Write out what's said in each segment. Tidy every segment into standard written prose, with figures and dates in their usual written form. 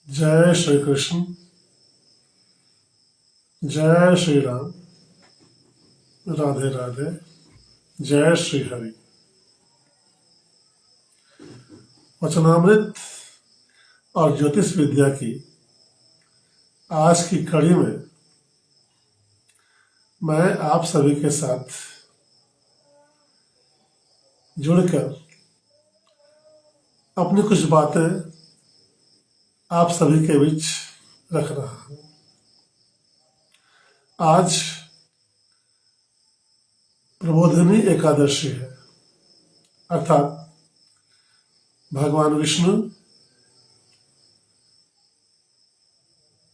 जय श्री कृष्ण। जय श्री राम। राधे राधे। जय श्री हरि। वचनामृत और ज्योतिष विद्या की आज की कड़ी में मैं आप सभी के साथ जुड़कर अपनी कुछ बातें आप सभी के बीच रख रहा हूं। आज प्रबोधिनी एकादशी है, अर्थात भगवान विष्णु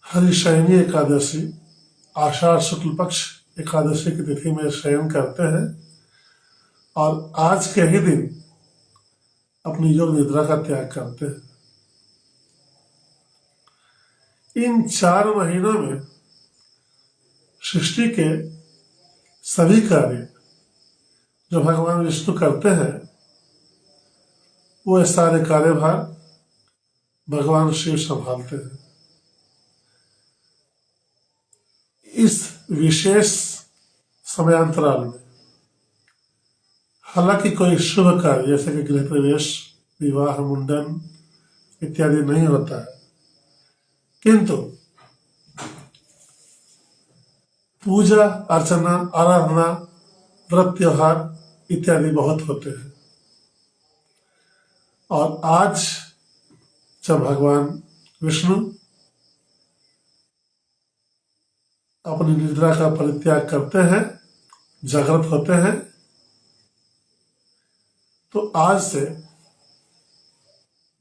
हरिशयनी एकादशी आषाढ़ शुक्ल पक्ष एकादशी की तिथि में शयन करते हैं और आज के ही दिन अपनी योग निद्रा का त्याग करते हैं। इन 4 महीनों में सृष्टि के सभी कार्य जो भगवान विष्णु करते हैं वो सारे कार्यभार भगवान शिव संभालते हैं। इस विशेष समयांतराल में हालांकि कोई शुभ कार्य जैसे कि गृह प्रवेश, विवाह, मुंडन इत्यादि नहीं होता है, किंतु पूजा अर्चना, आराधना, व्रत, त्योहार इत्यादि बहुत होते हैं। और आज जब भगवान विष्णु अपनी निद्रा का परित्याग करते हैं, जागृत होते हैं, तो आज से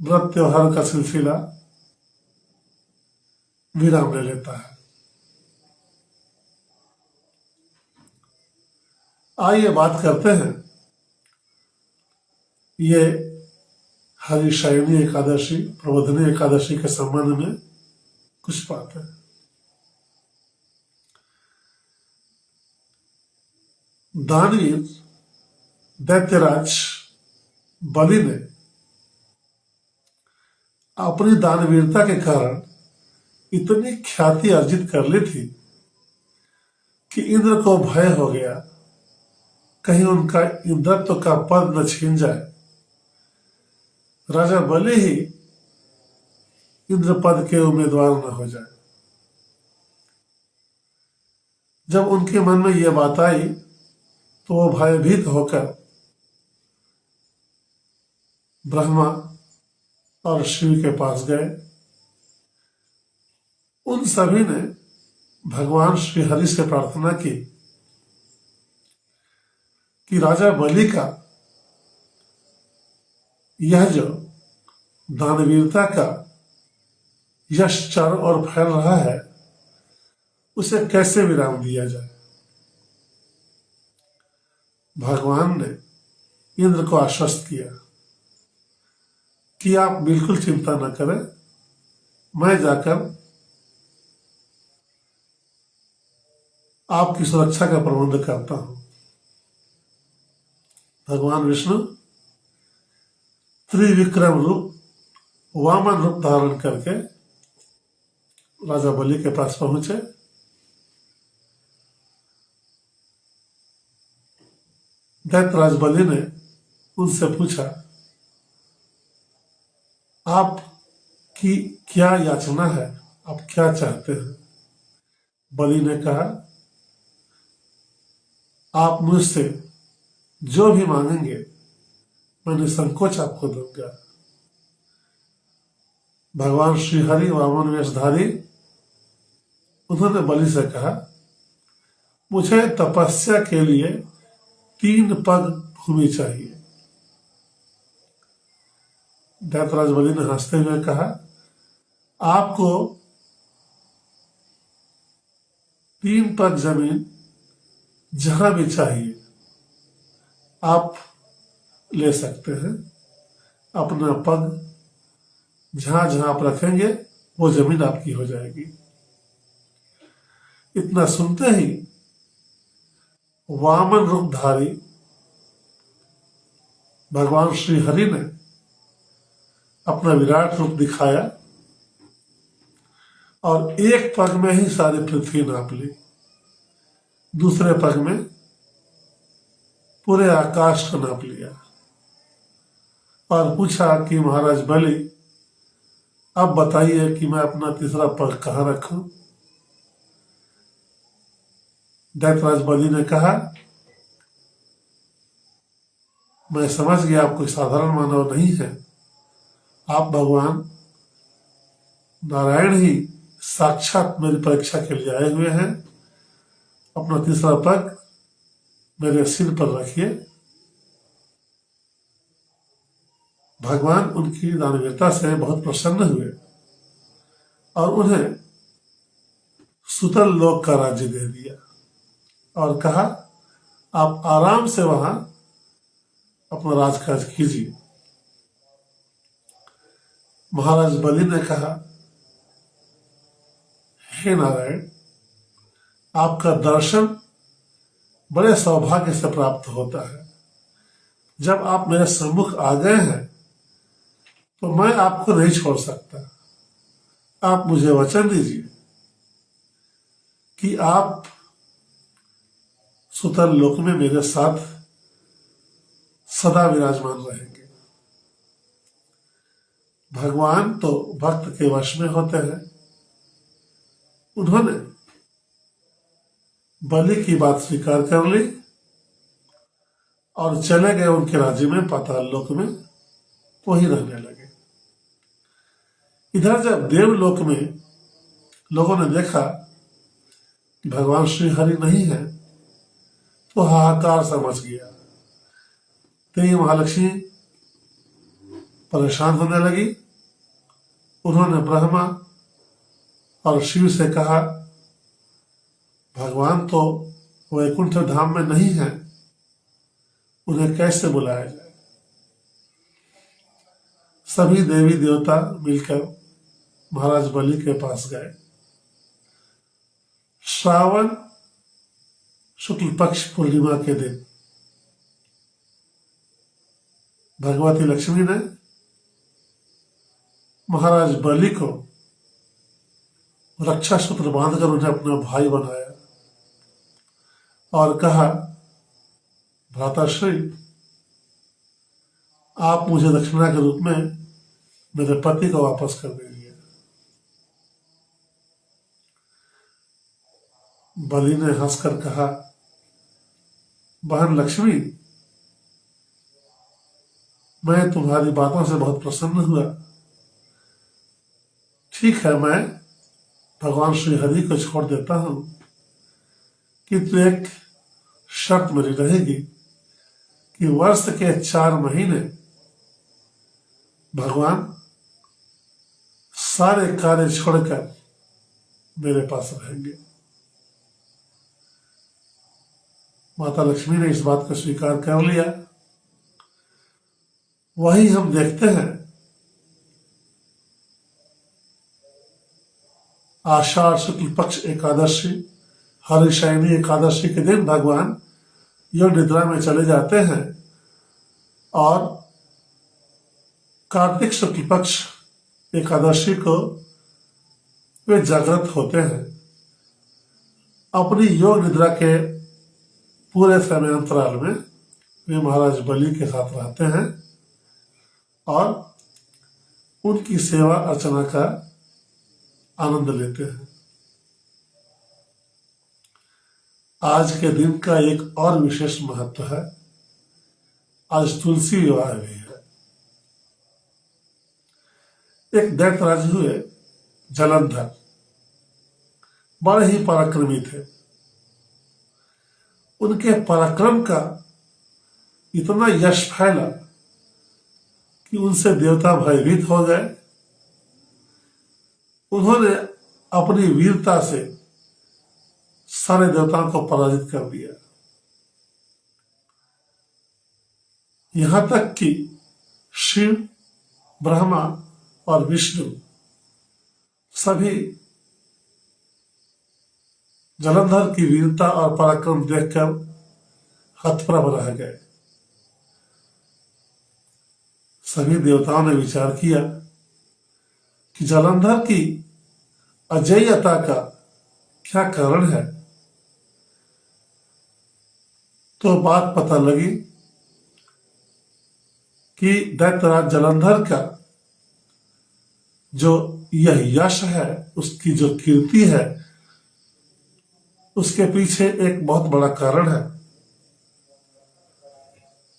व्रत त्योहार का सिलसिला विराम ले लेता है। आइए बात करते हैं ये हरिशयनी एकादशी, प्रबोधिनी एकादशी के संबंध में कुछ बातें। दानवीर दैत्यराज बलि ने अपनी दानवीरता के कारण इतनी ख्याति अर्जित कर ली थी कि इंद्र को भय हो गया कहीं उनका इंद्रत्व का पद न छीन जाए, राजा बलि ही इंद्र पद के उम्मीदवार न हो जाए। जब उनके मन में यह बात आई तो वो भयभीत होकर ब्रह्मा और शिव के पास गए। उन सभी ने भगवान श्री हरि से प्रार्थना की कि राजा बलि का यह जो दानवीरता का यश चारों ओर फैल रहा है उसे कैसे विराम दिया जाए। भगवान ने इंद्र को आश्वस्त किया कि आप बिल्कुल चिंता न करें, मैं जाकर आपकी सुरक्षा का प्रबंध करता हूं। भगवान विष्णु त्रिविक्रम रूप, वामन रूप धारण करके राजा बलि के पास पहुंचे। दैत्यराज बलि ने उनसे पूछा, आप की क्या याचना है, आप क्या चाहते हैं। बलि ने कहा, आप मुझसे जो भी मांगेंगे मैं निसंकोच आपको दूंगा। भगवान श्री हरि वामन वेशधारी उन्होंने बलि से कहा, मुझे तपस्या के लिए 3 पग भूमि चाहिए। दैत्यराज बलि ने हंसते हुए कहा, आपको 3 पग जमीन जहां भी चाहिए आप ले सकते हैं। अपना पग जहां जहां आप रखेंगे वो जमीन आपकी हो जाएगी। इतना सुनते ही वामन रूपधारी भगवान श्री हरि ने अपना विराट रूप दिखाया और एक पग में ही सारी पृथ्वी नाप ली, दूसरे पग में पूरे आकाश को नाप लिया और पूछा कि महाराज बलि, अब बताइए कि मैं अपना तीसरा पग कहाँ रखूं। दैत्यराज बलि ने कहा, मैं समझ गया आप कोई साधारण मानव नहीं है, आप भगवान नारायण ही साक्षात मेरी परीक्षा के लिए आए हुए हैं। अपना तीसरा पग मेरे सिर पर रखिए। भगवान उनकी दानवीरता से बहुत प्रसन्न हुए और उन्हें सुतल लोक का राज्य दे दिया और कहा, आप आराम से वहां अपना राजकाज कीजिए। महाराज बलि ने कहा, हे नारायण, आपका दर्शन बड़े सौभाग्य से प्राप्त होता है। जब आप मेरे सम्मुख आ गए हैं तो मैं आपको नहीं छोड़ सकता। आप मुझे वचन दीजिए कि आप सुतल लोक में मेरे साथ सदा विराजमान रहेंगे। भगवान तो भक्त के वश में होते हैं। उन्होंने बलि की बात स्वीकार कर ली और चले गए उनके राज्य में, पाताल लोक में वही रहने लगे। इधर जब देवलोक में लोगों ने देखा कि भगवान श्री हरि नहीं है तो हाहाकार सा मच गया। देवी महालक्ष्मी परेशान होने लगी। उन्होंने ब्रह्मा और शिव से कहा, भगवान तो वैकुंठ धाम में नहीं है, उन्हें कैसे बुलाया जाए। सभी देवी देवता मिलकर महाराज बलि के पास गए। श्रावण शुक्ल पक्ष पूर्णिमा के दिन भगवती लक्ष्मी ने महाराज बलि को रक्षा सूत्र बांधकर उन्हें अपना भाई बनाया और कहा, भ्राताश्री, आप मुझे दक्षिणा के रूप में मेरे पति को वापस कर दीजिए। बलि ने हंसकर कहा, बहन लक्ष्मी, मैं तुम्हारी बातों से बहुत प्रसन्न हुआ। ठीक है, मैं भगवान श्री हरि को छोड़ देता हूं, किंतु एक शर्त मेरी रहेगी कि वर्ष के 4 महीने भगवान सारे कार्य छोड़कर मेरे पास रहेंगे। माता लक्ष्मी ने इस बात को स्वीकार कर लिया। वही हम देखते हैं, आषाढ़ शुक्ल पक्ष एकादशी, हरिशयनी एकादशी के दिन भगवान योग निद्रा में चले जाते हैं और कार्तिक शुक्ल पक्ष एकादशी को वे जागृत होते हैं। अपनी योग निद्रा के पूरे समय अंतराल में वे महाराज बलि के साथ रहते हैं और उनकी सेवा अर्चना का आनंद लेते हैं। आज के दिन का एक और विशेष महत्व है। आज तुलसी विवाह भी है। एक दैत्यराज हुए जलंधर, बड़े ही पराक्रमी थे। उनके पराक्रम का इतना यश फैला कि उनसे देवता भयभीत हो गए। उन्होंने अपनी वीरता से सारे देवताओं को पराजित कर दिया। यहां तक कि शिव, ब्रह्मा और विष्णु सभी जलंधर की वीरता और पराक्रम देखकर हतप्रभ रह गए। सभी देवताओं ने विचार किया कि जलंधर की अजेयता का क्या कारण है, तो बात पता लगी कि दैत्यराज जालंधर का जो यह यश है, उसकी जो कीर्ति है, उसके पीछे एक बहुत बड़ा कारण है।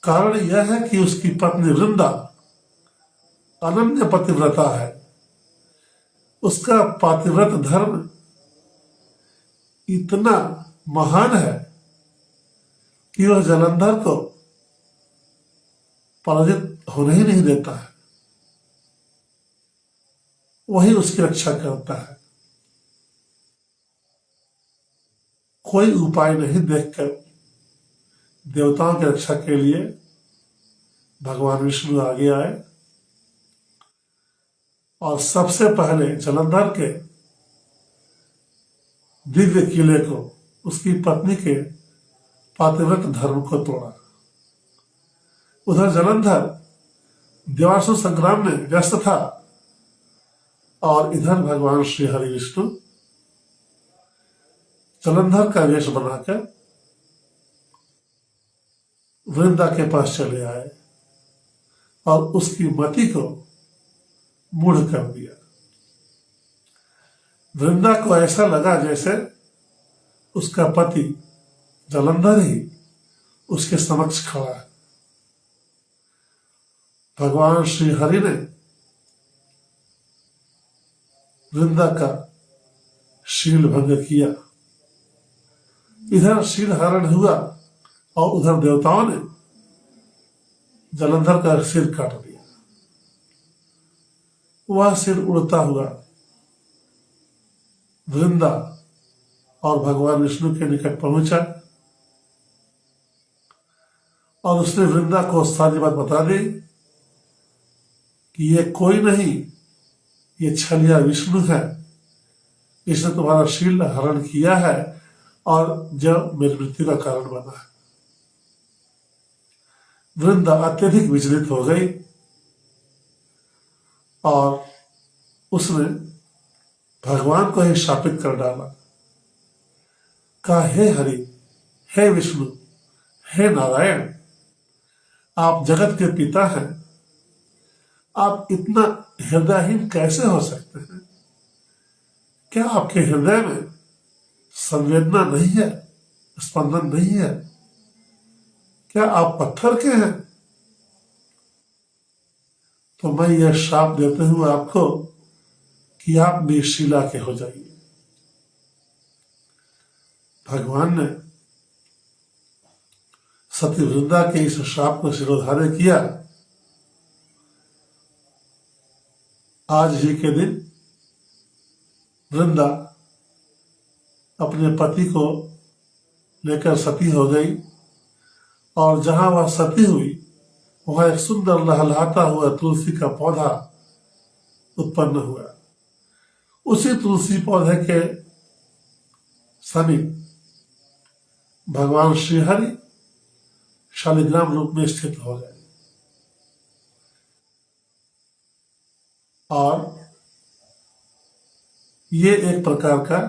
कारण यह है कि उसकी पत्नी वृंदा अनन्य पतिव्रता है। उसका पातिव्रत धर्म इतना महान है कि वह जालंधर को पराजित होने ही नहीं देता है, वही उसकी रक्षा करता है। कोई उपाय नहीं देखकर देवताओं की रक्षा के लिए भगवान विष्णु आगे आए और सबसे पहले जालंधर के दिव्य किले को, उसकी पत्नी के पातिव्रत धर्म को तोड़ा। उधर जालंधर देवासुर संग्राम में व्यस्त था और इधर भगवान श्री हरि विष्णु जालंधर का वेश बनाकर वृंदा के पास चले आए और उसकी मति को मूढ़ कर दिया। वृंदा को ऐसा लगा जैसे उसका पति जालंधर ही उसके समक्ष खड़ा है। भगवान श्री हरि ने वृंदा का शील भंग किया। इधर शील हरण हुआ और उधर देवताओं ने जालंधर का सिर काट दिया। वह सिर उड़ता हुआ वृंदा और भगवान विष्णु के निकट पहुंचा और उसने वृंदा को सारी बात बता दी कि ये कोई नहीं, ये छलिया विष्णु है, इसने तुम्हारा शील हरण किया है और जो मेरी मृत्यु का कारण बना है। वृंदा अत्यधिक विचलित हो गई और उसने भगवान को ही शापित कर डाला। कहा, हे हरि, हे विष्णु, हे नारायण, आप जगत के पिता हैं, आप इतना हृदयहीन कैसे हो सकते हैं? क्या आपके हृदय में संवेदना नहीं है, स्पंदन नहीं है? क्या आप पत्थर के हैं? तो मैं यह श्राप देते हुए आपको कि आप भी शिला के हो जाइए। भगवान ने सती वृंदा के इस श्राप को शिरोधार्य किया। आज ही के दिन वृंदा अपने पति को लेकर सती हो गई और जहां वह सती हुई वहां एक सुंदर लहलहाता हुआ तुलसी का पौधा उत्पन्न हुआ। उसी तुलसी पौधे के समीप भगवान श्रीहरि शालिग्राम रूप में स्थित हो गए और ये एक प्रकार का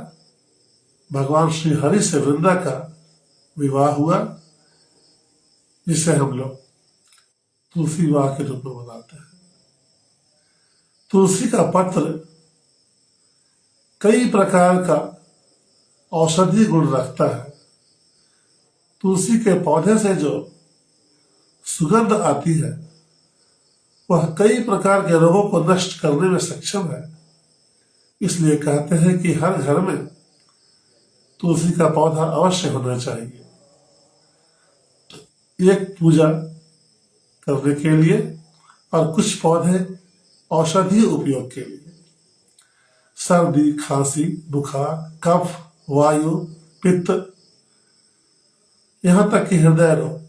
भगवान श्री हरि से वृंदा का विवाह हुआ, जिसे हम लोग तुलसी विवाह के रूप में मनाते हैं। तुलसी का पत्र कई प्रकार का औषधि गुण रखता है। तुलसी के पौधे से जो सुगंध आती है वह कई प्रकार के रोगों को नष्ट करने में सक्षम है। इसलिए कहते हैं कि हर घर में तुलसी का पौधा अवश्य होना चाहिए, एक पूजा करने के लिए और कुछ पौधे औषधीय उपयोग के लिए। सर्दी, खांसी, बुखार, कफ, वायु, पित्त, यहां तक कि हृदय रोग,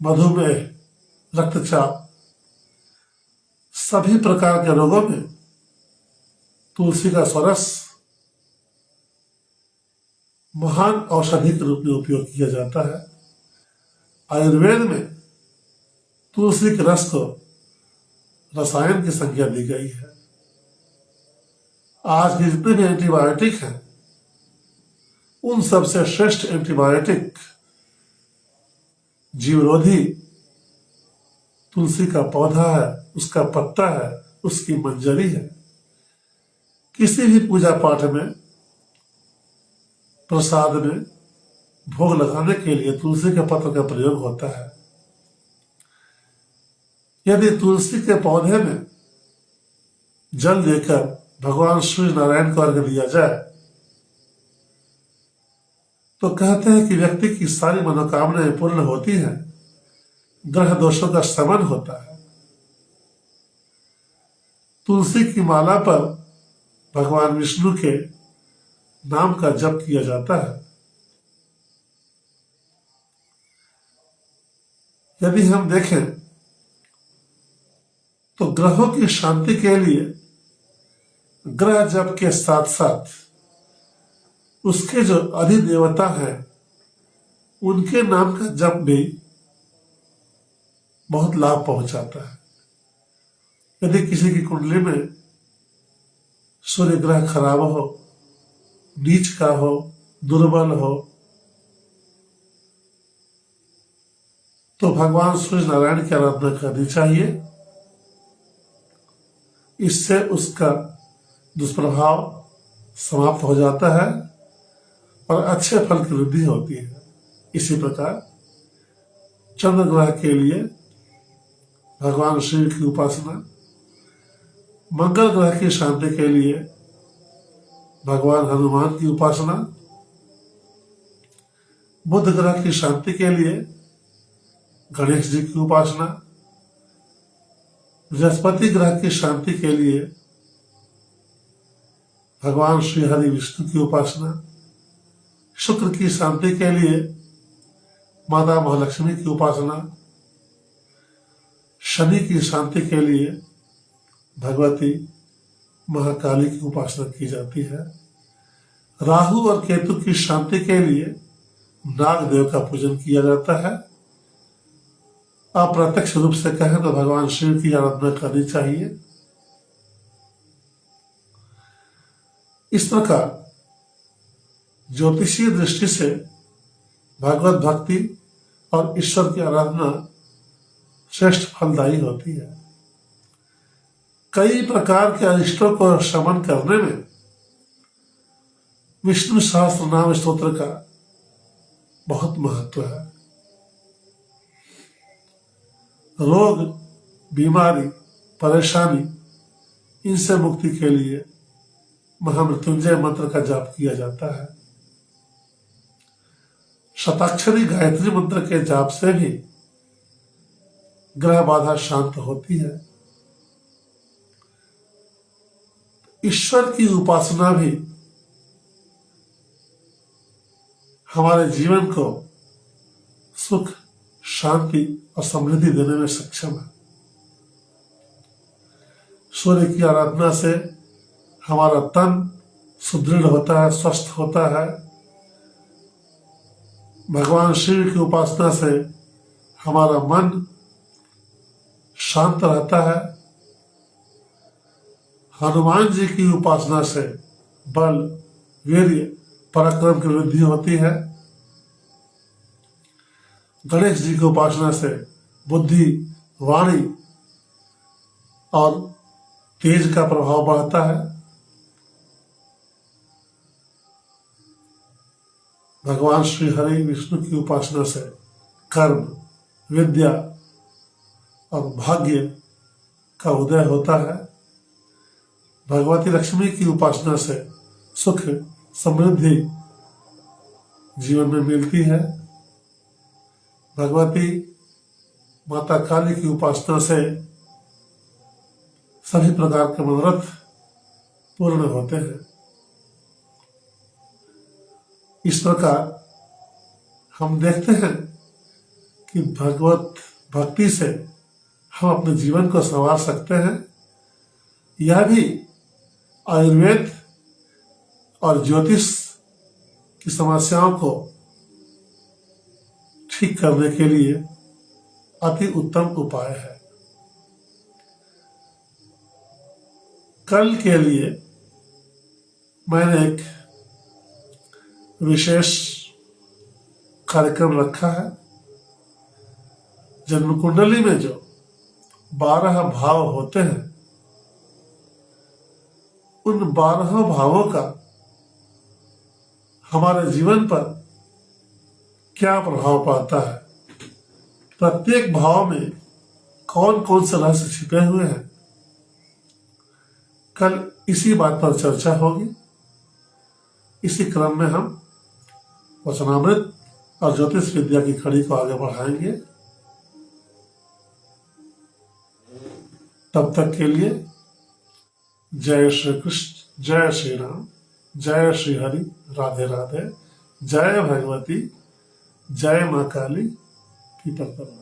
मधुमेह, रक्तचाप, सभी प्रकार के रोगों में तुलसी का स्वरस महान औषधि के रूप में उपयोग किया जाता है। आयुर्वेद में तुलसी के रस को रसायन की संज्ञा दी गई है। आज के जितने भी एंटीबायोटिक हैं, उन सबसे श्रेष्ठ एंटीबायोटिक जीवरोधी तुलसी का पौधा है, उसका पत्ता है, उसकी मंजरी है। किसी भी पूजा पाठ में, प्रसाद में भोग लगाने के लिए तुलसी के पत्र का प्रयोग होता है। यदि तुलसी के पौधे में जल देकर भगवान सूर्य नारायण को अर्घ्य दिया जाए तो कहते हैं कि व्यक्ति की सारी मनोकामनाएं पूर्ण होती हैं, ग्रह दोषों का शमन होता है। तुलसी की माला पर भगवान विष्णु के नाम का जप किया जाता है। यदि हम देखें तो ग्रहों की शांति के लिए ग्रह जप के साथ साथ उसके जो अधिदेवता हैं उनके नाम का जप भी बहुत लाभ पहुंचाता है। यदि किसी की कुंडली में सूर्य ग्रह खराब हो, नीच का हो, दुर्बल हो, तो भगवान सूर्य नारायण की आराधना करनी चाहिए। इससे उसका दुष्प्रभाव समाप्त हो जाता है और अच्छे फल की वृद्धि होती है। इसी प्रकार चंद्र ग्रह के लिए भगवान शिव की उपासना, मंगल ग्रह की शांति के लिए भगवान हनुमान की उपासना, बुध ग्रह की शांति के लिए गणेश जी की उपासना, बृहस्पति ग्रह की शांति के लिए भगवान श्री हरि विष्णु की उपासना, शुक्र की शांति के लिए माता महालक्ष्मी की उपासना, शनि की शांति के लिए भगवती महाकाली की उपासना की जाती है। राहु और केतु की शांति के लिए नाग देव का पूजन किया जाता है। अप्रत्यक्ष रूप से कहें तो भगवान शिव की आराधना करनी चाहिए। इस प्रकार ज्योतिषीय दृष्टि से भगवत भक्ति और ईश्वर की आराधना श्रेष्ठ फलदायी होती है। कई प्रकार के अरिष्टों को शमन करने में विष्णु सहस्त्र नाम स्तोत्र का बहुत महत्व है। रोग, बीमारी, परेशानी, इनसे मुक्ति के लिए महामृत्युंजय मंत्र का जाप किया जाता है। शताक्षरी गायत्री मंत्र के जाप से भी ग्रह बाधा शांत होती है। ईश्वर की उपासना भी हमारे जीवन को सुख, शांति और समृद्धि देने में सक्षम है। सूर्य की आराधना से हमारा तन सुदृढ़ होता है, स्वस्थ होता है। भगवान शिव की उपासना से हमारा मन शांत रहता है। हनुमान जी की उपासना से बल, वीर्य, पराक्रम की वृद्धि होती है। गणेश जी की उपासना से बुद्धि, वाणी और तेज का प्रभाव बढ़ता है। भगवान श्री हरि विष्णु की उपासना से कर्म, विद्या और भाग्य का उदय होता है। भगवती लक्ष्मी की उपासना से सुख, समृद्धि जीवन में मिलती है। भगवती माता काली की उपासना से सभी प्रकार के मनोरथ पूर्ण होते हैं। इस प्रकार हम देखते हैं कि भगवत भक्ति से हम अपने जीवन को संवार सकते हैं। यह भी आयुर्वेद और ज्योतिष की समस्याओं को ठीक करने के लिए अति उत्तम उपाय है। कल के लिए मैंने एक विशेष कार्यक्रम रखा है। जन्म कुंडली में जो 12 भाव होते हैं, उन 12 भावों का हमारे जीवन पर क्या प्रभाव पड़ता है, प्रत्येक भाव में कौन कौन से रहस्य छिपे हुए हैं, कल इसी बात पर चर्चा होगी। इसी क्रम में हम वचनामृत और ज्योतिष विद्या की कड़ी को आगे बढ़ाएंगे। तब तक के लिए जय श्री कृष्ण, जय श्री राम, जय श्री हरि, राधे राधे, जय भगवती, जय माँ काली की परपरा।